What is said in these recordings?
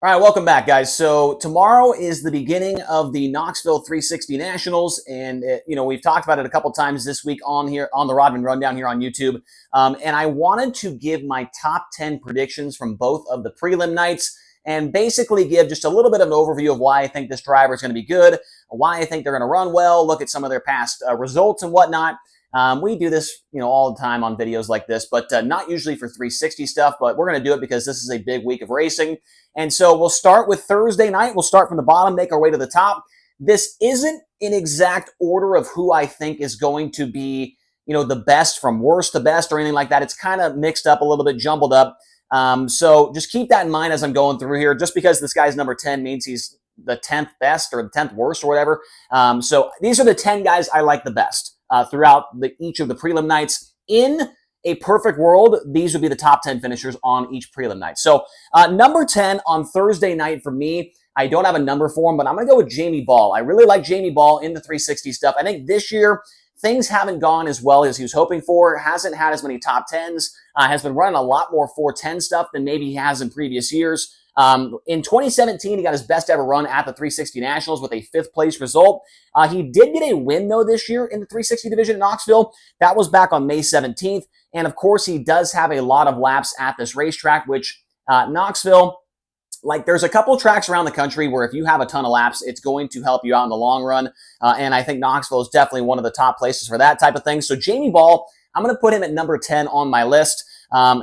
All right, welcome back, guys. So tomorrow is the beginning of the Knoxville 360 Nationals, and we've talked about it a couple times this week on here on the Rodman Rundown here on YouTube. And I wanted to give my top 10 predictions from both of the prelim nights, and basically give just a little bit of an overview of why I think this driver is going to be good, why I think they're going to run well, look at some of their past results and whatnot. We do this, all the time on videos like this, but not usually for 360 stuff. But we're going to do it because this is a big week of racing. And so we'll start with Thursday night. We'll start from the bottom, make our way to the top. This isn't in exact order of who I think is going to be, the best from worst to best or anything like that. It's kind of mixed up a little bit, jumbled up. So just keep that in mind as I'm going through here. Just because this guy's number 10 means he's the 10th best or the 10th worst or whatever. So these are the 10 guys I like the best throughout each of the prelim nights. In a perfect world, these would be the top 10 finishers on each prelim night. So number 10 on Thursday night for me, I don't have a number for him, but I'm going to go with Jamie Ball. I really like Jamie Ball in the 360 stuff. I think this year, things haven't gone as well as he was hoping for. Hasn't had as many top 10s. Has been running a lot more 410 stuff than maybe he has in previous years. In 2017, he got his best ever run at the 360 Nationals with a 5th place result. He did get a win, though, this year in the 360 division in Knoxville. That was back on May 17th. And, of course, he does have a lot of laps at this racetrack, which Knoxville, there's a couple tracks around the country where if you have a ton of laps, it's going to help you out in the long run. And I think Knoxville is definitely one of the top places for that type of thing. So Jamie Ball, I'm going to put him at number 10 on my list.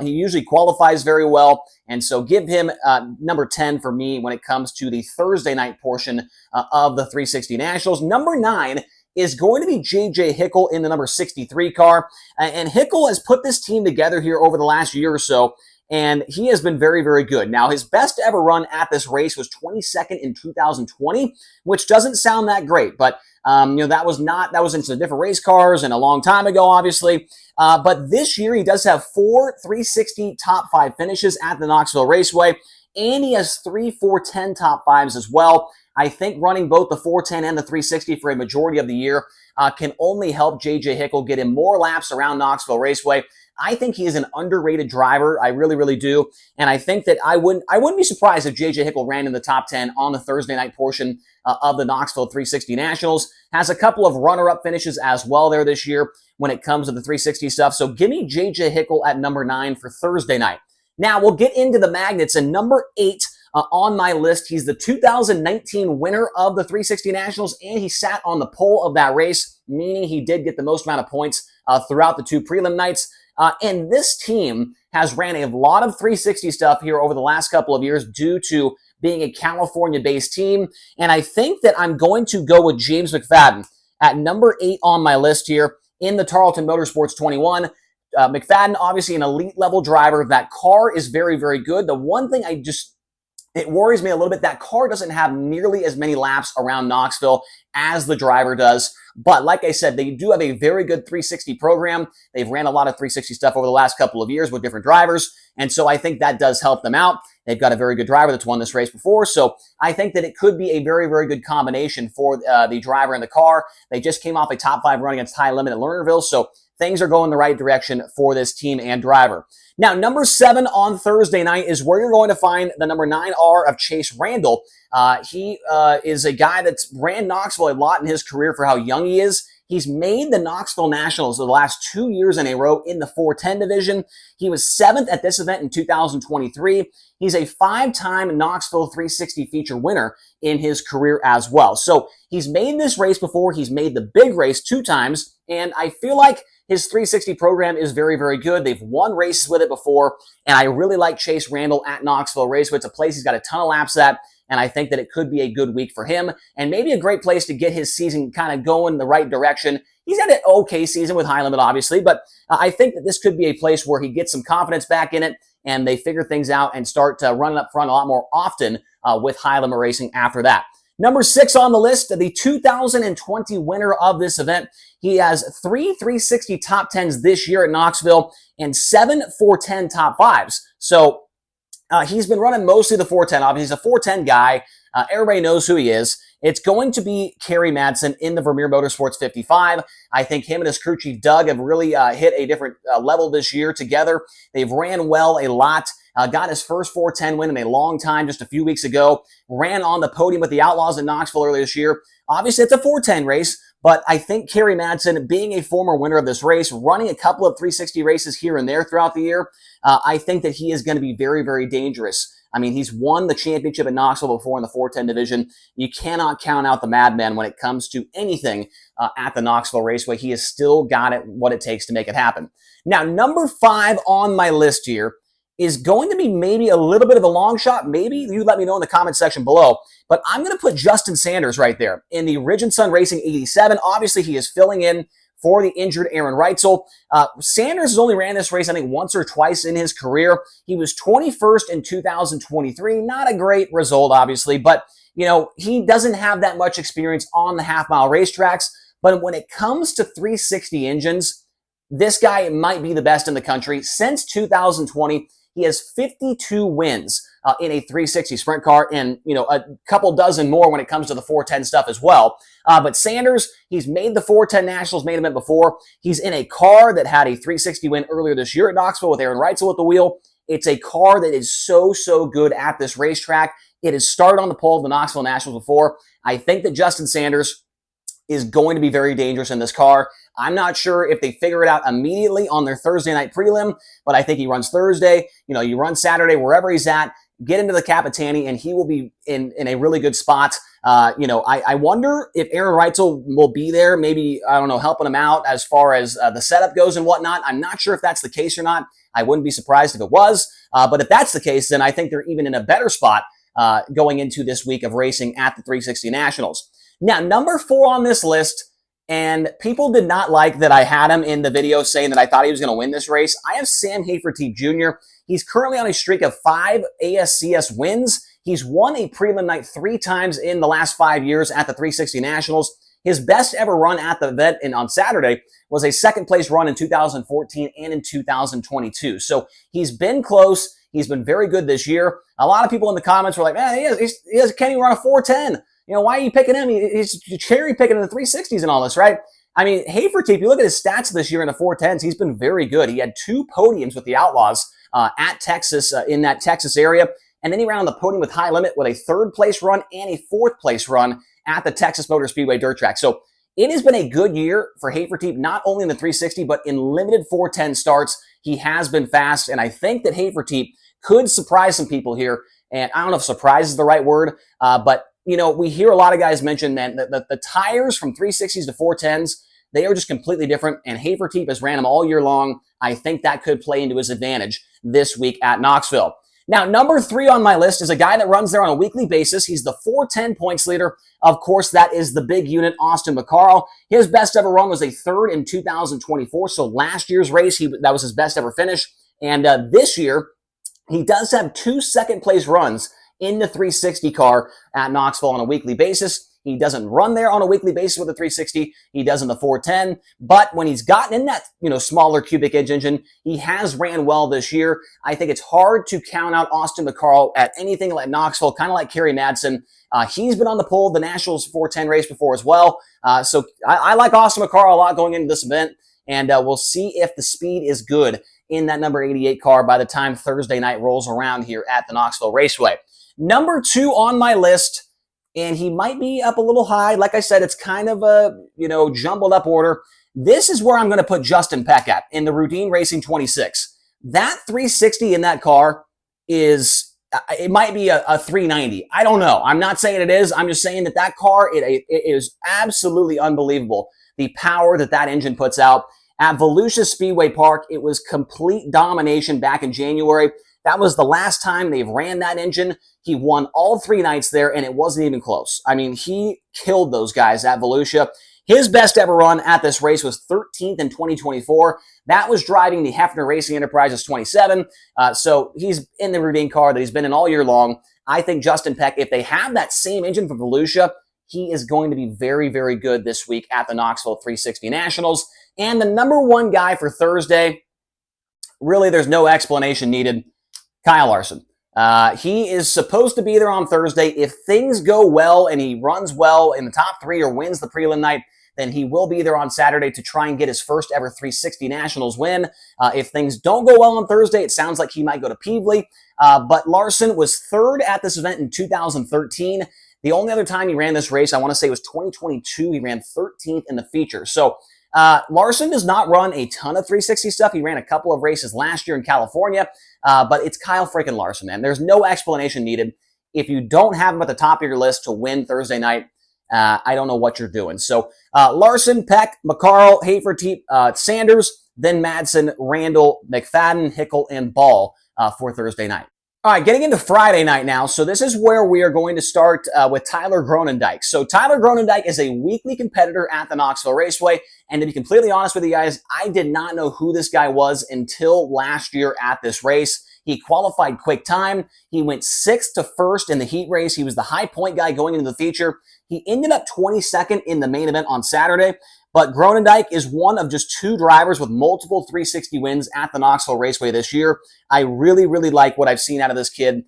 He usually qualifies very well, and so give him number 10 for me when it comes to the Thursday night portion of the 360 Nationals. Number 9 is going to be J.J. Hickle in the number 63 car, and Hickle has put this team together here over the last year or so, and he has been very, very good. Now, his best ever run at this race was 22nd in 2020, which doesn't sound that great, but that was into different race cars and a long time ago, obviously. But this year, he does have 4 360 top 5 finishes at the Knoxville Raceway, and he has 3 410 top 5s as well. I think running both the 410 and the 360 for a majority of the year can only help J.J. Hickle get him more laps around Knoxville Raceway. I think he is an underrated driver. I really, really do. And I think that I wouldn't be surprised if J.J. Hickle ran in the top 10 on the Thursday night portion of the Knoxville 360 Nationals. Has a couple of runner-up finishes as well there this year when it comes to the 360 stuff. So give me J.J. Hickle at number 9 for Thursday night. Now we'll get into the magnets. And number 8 on my list, he's the 2019 winner of the 360 Nationals, and he sat on the pole of that race, meaning he did get the most amount of points throughout the 2 prelim nights. And this team has ran a lot of 360 stuff here over the last couple of years due to being a California-based team. And I think that I'm going to go with James McFadden at number 8 on my list here in the Tarleton Motorsports 21. McFadden, obviously an elite level driver. That car is very, very good. The one thing it worries me a little bit, that car doesn't have nearly as many laps around Knoxville as the driver does. But like I said, they do have a very good 360 program. They've ran a lot of 360 stuff over the last couple of years with different drivers. And so I think that does help them out. They've got a very good driver that's won this race before. So I think that it could be a very, very good combination for the driver and the car. They just came off a top 5 run against High Limit at Lernerville. So things are going the right direction for this team and driver. Now, number 7 on Thursday night is where you're going to find the number 9R of Chase Randall. He is a guy that's ran Knoxville a lot in his career for how young he is. He's made the Knoxville Nationals the last 2 years in a row in the 410 division. He was 7th at this event in 2023. He's a 5-time Knoxville 360 feature winner in his career as well. So he's made this race before. He's made the big race 2 times, and I feel like his 360 program is very, very good. They've won races with it before, and I really like Chase Randall at Knoxville Raceway. It's a place he's got a ton of laps at, and I think that it could be a good week for him and maybe a great place to get his season kind of going the right direction. He's had an okay season with High Limit, obviously, but I think that this could be a place where he gets some confidence back in it and they figure things out and start running up front a lot more often with High Limit Racing after that. Number 6 on the list, the 2020 winner of this event. He has 3 360 top 10s this year at Knoxville and 7 410 top 5s. So he's been running mostly the 410. Obviously, he's a 410 guy. Everybody knows who he is. It's going to be Kerry Madsen in the Vermeer Motorsports 55. I think him and his crew chief Doug have really hit a different level this year together. They've ran well a lot. Got his first 410 win in a long time just a few weeks ago. Ran on the podium with the Outlaws in Knoxville earlier this year. Obviously, it's a 410 race, but I think Kerry Madsen, being a former winner of this race, running a couple of 360 races here and there throughout the year, I think that he is going to be very, very dangerous. I mean, he's won the championship at Knoxville before in the 410 division. You cannot count out the madman when it comes to anything at the Knoxville Raceway. He has still got it, what it takes to make it happen. Now, number 5 on my list here is going to be maybe a little bit of a long shot. Maybe you let me know in the comment section below. But I'm going to put Justin Sanders right there in the Ridge and Sun Racing 87. Obviously, he is filling in for the injured Aaron Reitzel. Sanders has only ran this race, I think, once or twice in his career. He was 21st in 2023. Not a great result, obviously, but you know, he doesn't have that much experience on the half-mile racetracks. But when it comes to 360 engines, this guy might be the best in the country. Since 2020, he has 52 wins in a 360 sprint car, and you know, a couple dozen more when it comes to the 410 stuff as well. But Sanders, he's made the 410 Nationals main event before. He's in a car that had a 360 win earlier this year at Knoxville with Aaron Reitzel at the wheel. It's a car that is so good at this racetrack. It has started on the pole of the Knoxville Nationals before. I think that Justin Sanders is going to be very dangerous in this car. I'm not sure if they figure it out immediately on their Thursday night prelim, but I think he runs Thursday. You know, you run Saturday, wherever he's at, get into the Capitani, and he will be in a really good spot. You know, I wonder if Aaron Reitzel will be there, maybe, I don't know, helping him out as far as the setup goes and whatnot. I'm not sure if that's the case or not. I wouldn't be surprised if it was. But if that's the case, then I think they're even in a better spot going into this week of racing at the 360 Nationals. Now, number 4 on this list, and people did not like that I had him in the video saying that I thought he was going to win this race. I have Sam Hafertepe Jr. He's currently on a streak of 5 ASCS wins. He's won a prelim night 3 times in the last 5 years at the 360 Nationals. His best ever run at the event on Saturday was a second place run in 2014 and in 2022. So he's been close. He's been very good this year. A lot of people in the comments were like, man, he has Kenny run a 410. You know, why are you picking him? He's cherry picking in the 360s and all this, right? I mean, Hafertepe, you look at his stats this year in the 410s, he's been very good. He had 2 podiums with the Outlaws at Texas, in that Texas area. And then he ran on the podium with High Limit with a 3rd place run and a 4th place run at the Texas Motor Speedway dirt track. So it has been a good year for Hafertepe, not only in the 360, but in limited 410 starts. He has been fast, and I think that Hafertepe could surprise some people here. And I don't know if surprise is the right word, but you know, we hear a lot of guys mention that the tires from 360s to 410s, they are just completely different, and Hafertepe has ran them all year long. I think that could play into his advantage this week at Knoxville. Now, number 3 on my list is a guy that runs there on a weekly basis. He's the 410 points leader. Of course, that is the big unit, Austin McCarl. His best ever run was a 3rd in 2024, so last year's race, that was his best ever finish. And this year, he does have 2 second-place runs in the 360 car at Knoxville on a weekly basis. He doesn't run there on a weekly basis with the 360. He does in the 410. But when he's gotten in that, you know, smaller cubic inch engine, he has ran well this year. I think it's hard to count out Austin McCarl at anything like Knoxville, kind of like Kerry Madsen. He's been on the pole of the Nationals 410 race before as well. So I like Austin McCarl a lot going into this event. And we'll see if the speed is good in that number 88 car by the time Thursday night rolls around here at the Knoxville Raceway. Number 2 on my list, and he might be up a little high. Like I said, it's kind of a, you know, jumbled up order. This is where I'm going to put Justin Peck at in the Rudine Racing 26. That 360 in that car is, it might be a 390. I don't know. I'm not saying it is. I'm just saying that that car, it is absolutely unbelievable. The power that that engine puts out. At Volusia Speedway Park, it was complete domination back in January. That was the last time they've ran that engine. He won all 3 nights there, and it wasn't even close. I mean, he killed those guys at Volusia. His best ever run at this race was 13th in 2024. That was driving the Hefner Racing Enterprises 27. So he's in the Rudine car that he's been in all year long. I think Justin Peck, if they have that same engine from Volusia, he is going to be very, very good this week at the Knoxville 360 Nationals. And the number 1 guy for Thursday, really there's no explanation needed, Kyle Larson. He is supposed to be there on Thursday. If things go well and he runs well in the top three or wins the prelim night, then he will be there on Saturday to try and get his first ever 360 Nationals win. If things don't go well on Thursday, it sounds like he might go to Peevely. But Larson was third at this event in 2013. The only other time he ran this race, I want to say, was 2022. He ran 13th in the feature. So Larson does not run a ton of 360 stuff. He ran a couple of races last year in California, but it's Kyle freaking Larson, man. There's no explanation needed. If you don't have him at the top of your list to win Thursday night, I don't know what you're doing. So Larson, Peck, McCarl, Hafer, Sanders, then Madsen, Randall, McFadden, Hickel, and Ball for Thursday night. All right, getting into Friday night now. So this is where we are going to start with Tyler Groenendijk. So Tyler Groenendijk is a weekly competitor at the Knoxville Raceway. And to be completely honest with you guys, I did not know who this guy was until last year at this race. He qualified quick time. He went 6th to 1st in the heat race. He was the high point guy going into the feature. He ended up 22nd in the main event on Saturday. But Groenendijk is one of just 2 drivers with multiple 360 wins at the Knoxville Raceway this year. I really, really like what I've seen out of this kid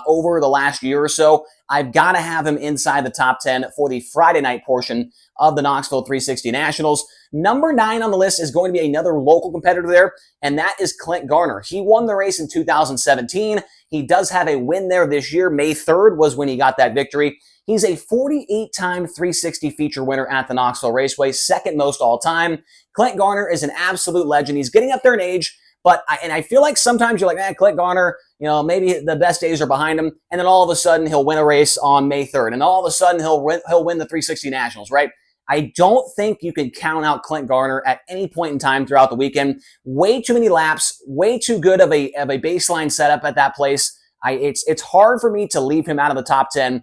over the last year or so. I've got to have him inside the top 10 for the Friday night portion of the Knoxville 360 Nationals. Number 9 on the list is going to be another local competitor there, and that is Clint Garner. He won the race in 2017. He does have a win there this year. May 3rd was when he got that victory. He's a 48-time 360 feature winner at the Knoxville Raceway, second most all time. Clint Garner is an absolute legend. He's getting up there in age, but I feel like sometimes you're like, Clint Garner, maybe the best days are behind him, and then all of a sudden he'll win a race on May 3rd, and all of a sudden he'll win the 360 Nationals, right? I don't think you can count out Clint Garner at any point in time throughout the weekend. Way too many laps, way too good of a baseline setup at that place. It's hard for me to leave him out of the top 10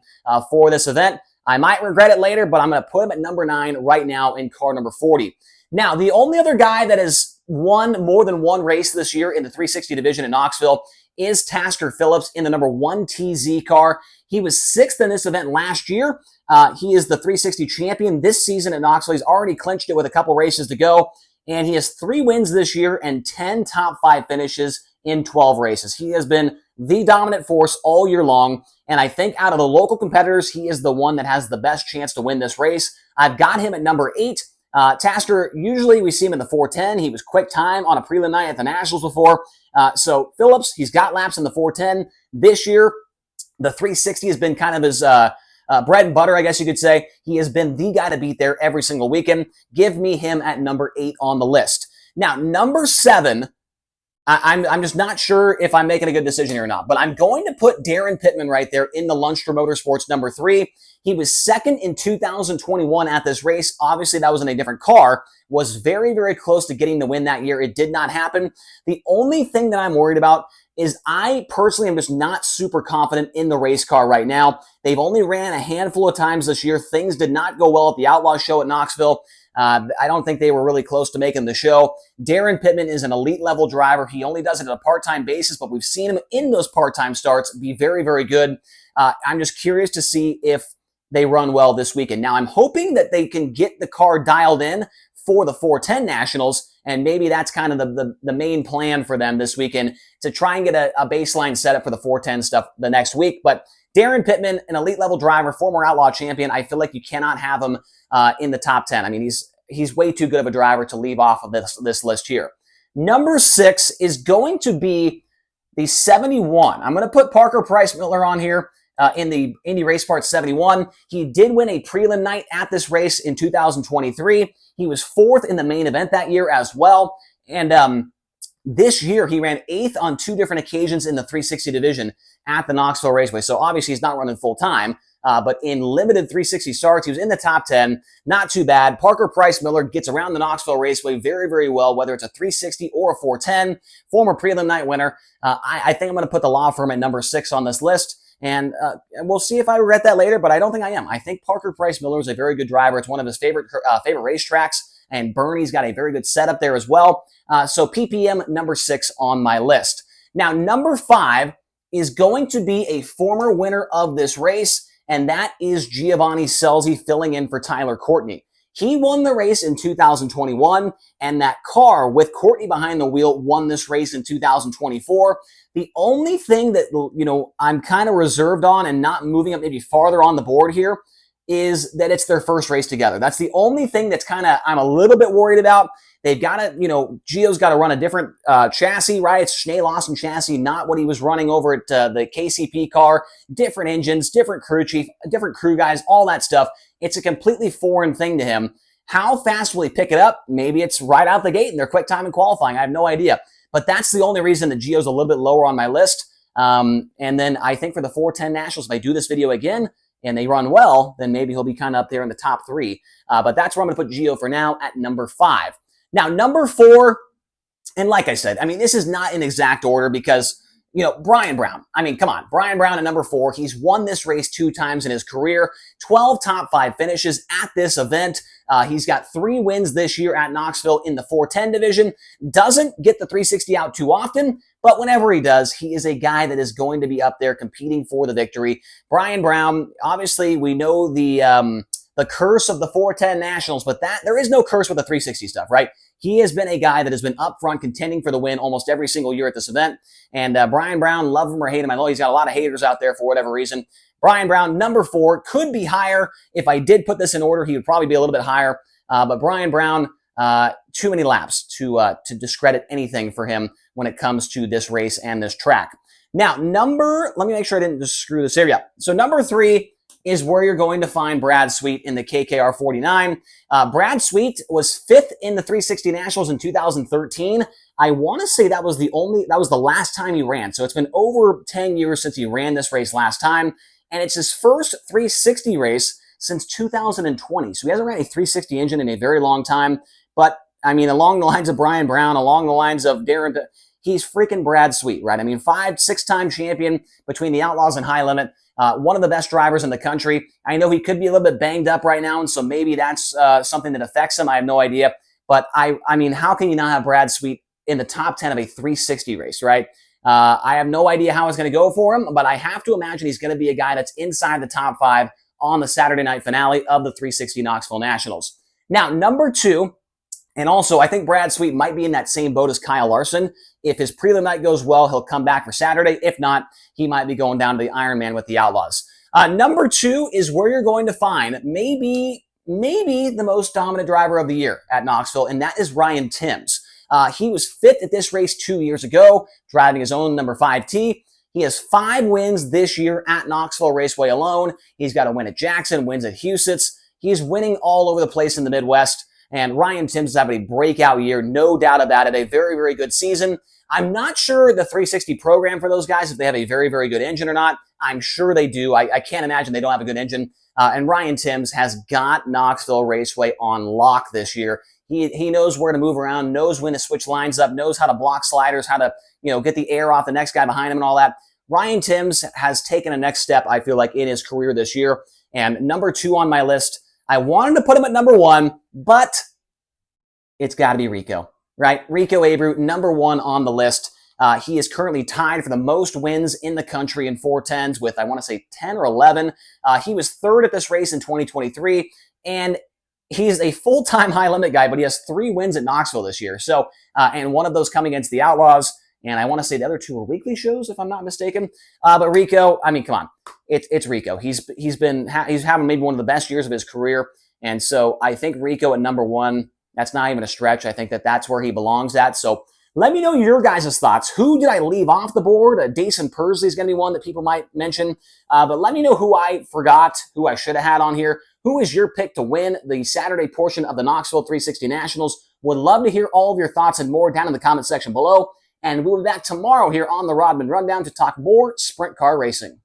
for this event. I might regret it later, but I'm going to put him at number 9 right now in car number 40. Now, the only other guy that has won more than one race this year in the 360 division in Knoxville is Tasker Phillips in the number 1 TZ car. He was 6th in this event last year. He is the 360 champion this season at Knoxville. He's already clinched it with a couple races to go, and he has 3 wins this year and 10 top 5 finishes in 12 races. He has been the dominant force all year long, and I think out of the local competitors, he is the one that has the best chance to win this race. I've got him at number 8. Tasker, usually we see him in the 410. He was quick time on a prelim night at the Nationals before. So Phillips, he's got laps in the 410. This year, the 360 has been kind of his bread and butter, I guess you could say. He has been the guy to beat there every single weekend. Give me him at number 8 on the list. Now, number 7, I'm just not sure if I'm making a good decision here or not, but I'm going to put Darren Pittman right there in the Lundstrom Motorsports number 3. He was 2nd in 2021 at this race. Obviously, that was in a different car. Was very, very close to getting the win that year. It did not happen. The only thing that I'm worried about is I personally am just not super confident in the race car right now. They've only ran a handful of times this year. Things did not go well at the Outlaw Show at Knoxville. I don't think they were really close to making the show. Darren Pittman is an elite level driver. He only does it on a part-time basis, but we've seen him in those part-time starts be very, very good. I'm just curious to see if they run well this weekend. Now, I'm hoping that they can get the car dialed in for the 410 Nationals, and maybe that's kind of the main plan for them this weekend to try and get a baseline setup for the 410 stuff the next week. But Darren Pittman, an elite level driver, former Outlaw champion, I feel like you cannot have him in the top 10. I mean, he's way too good of a driver to leave off of this list here. Number 6 is going to be the 71. I'm going to put Parker Price Miller on here. In the Indy Race Parts 71. He did win a prelim night at this race in 2023. He was 4th in the main event that year as well. And this year, he ran 8th on 2 different occasions in the 360 division at the Knoxville Raceway. So obviously, he's not running full time. But in limited 360 starts, he was in the top 10. Not too bad. Parker Price Miller gets around the Knoxville Raceway very, very well, whether it's a 360 or a 410. Former prelim night winner. I think I'm going to put the law firm at number 6 on this list. And we'll see if I regret that later, but I don't think I am. I think Parker Price Miller is a very good driver. It's one of his favorite racetracks, and Bernie's got a very good setup there as well. So PPM number 6 on my list. Now, number 5 is going to be a former winner of this race, and that is Giovanni Scelzi filling in for Tyler Courtney. He won the race in 2021, and that car with Courtney behind the wheel won this race in 2024. The only thing that, I'm kind of reserved on and not moving up maybe farther on the board here is that it's their first race together. That's the only thing that's I'm a little bit worried about. They've got to, Gio's got to run a different chassis, right? It's Schnee Lawson chassis, not what he was running over at the KCP car. Different engines, different crew chief, different crew guys, all that stuff. It's a completely foreign thing to him. How fast will he pick it up? Maybe it's right out the gate in their quick time in qualifying. I have no idea. But that's the only reason that Gio's a little bit lower on my list. And then I think for the 410 Nationals, if I do this video again and they run well, then maybe he'll be kind of up there in the top 3. But that's where I'm going to put Gio for now at number 5. Now, number 4, and like I said, this is not in exact order because, Brian Brown. Come on. Brian Brown at number 4. He's won this race 2 times in his career, 12 top 5 finishes at this event. He's got 3 wins this year at Knoxville in the 410 division. Doesn't get the 360 out too often, but whenever he does, he is a guy that is going to be up there competing for the victory. Brian Brown, obviously, we know the curse of the 410 Nationals, but there is no curse with the 360 stuff, right? He has been a guy that has been up front contending for the win almost every single year at this event. And Brian Brown, love him or hate him. I know he's got a lot of haters out there for whatever reason. Brian Brown, number 4, could be higher. If I did put this in order, he would probably be a little bit higher. But Brian Brown, too many laps to discredit anything for him when it comes to this race and this track. Now, let me make sure I didn't just screw this area up. So number 3 is where you're going to find Brad Sweet in the KKR 49. Brad Sweet was 5th in the 360 Nationals in 2013. I want to say that was the last time he ran. So it's been over 10 years since he ran this race last time. And it's his first 360 race since 2020. So he hasn't ran a 360 engine in a very long time. But, along the lines of Brian Brown, along the lines of Darren, he's freaking Brad Sweet, right? 5-6-time champion between the Outlaws and High Limit. One of the best drivers in the country. I know he could be a little bit banged up right now, and so maybe that's something that affects him. I have no idea. But, how can you not have Brad Sweet in the top 10 of a 360 race, right? I have no idea how it's going to go for him, but I have to imagine he's going to be a guy that's inside the top 5 on the Saturday night finale of the 360 Knoxville Nationals. Now, number 2, and also I think Brad Sweet might be in that same boat as Kyle Larson. If his prelim night goes well, he'll come back for Saturday. If not, he might be going down to the Ironman with the Outlaws. Number 2 is where you're going to find maybe the most dominant driver of the year at Knoxville, and that is Ryan Timms. He was 5th at this race 2 years ago, driving his own number 5T. He has 5 wins this year at Knoxville Raceway alone. He's got a win at Jackson, wins at Huset's. He's winning all over the place in the Midwest. And Ryan Timms is having a breakout year, no doubt about it. A very, very good season. I'm not sure the 360 program for those guys, if they have a very, very good engine or not. I'm sure they do. I can't imagine they don't have a good engine. And Ryan Timms has got Knoxville Raceway on lock this year. He knows where to move around, knows when to switch lines up, knows how to block sliders, how to get the air off the next guy behind him and all that. Ryan Timms has taken a next step, I feel like, in his career this year. And number 2 on my list, I wanted to put him at number 1, but it's got to be Rico, right? Rico Abreu, number 1 on the list. He is currently tied for the most wins in the country in 410s with, I want to say, 10 or 11. He was 3rd at this race in 2023, and he's a full-time high limit guy, but he has 3 wins at Knoxville this year. So, and one of those coming against the Outlaws. And I want to say the other 2 were weekly shows, if I'm not mistaken. But Rico, come on, it's Rico. He's having maybe one of the best years of his career, and so I think Rico at number 1. That's not even a stretch. I think that's where he belongs at. So let me know your guys' thoughts. Who did I leave off the board? Dason Pursley is going to be one that people might mention. But let me know who I forgot, who I should have had on here. Who is your pick to win the Saturday portion of the Knoxville 360 Nationals? Would love to hear all of your thoughts and more down in the comment section below. And we'll be back tomorrow here on the Rodman Rundown to talk more sprint car racing.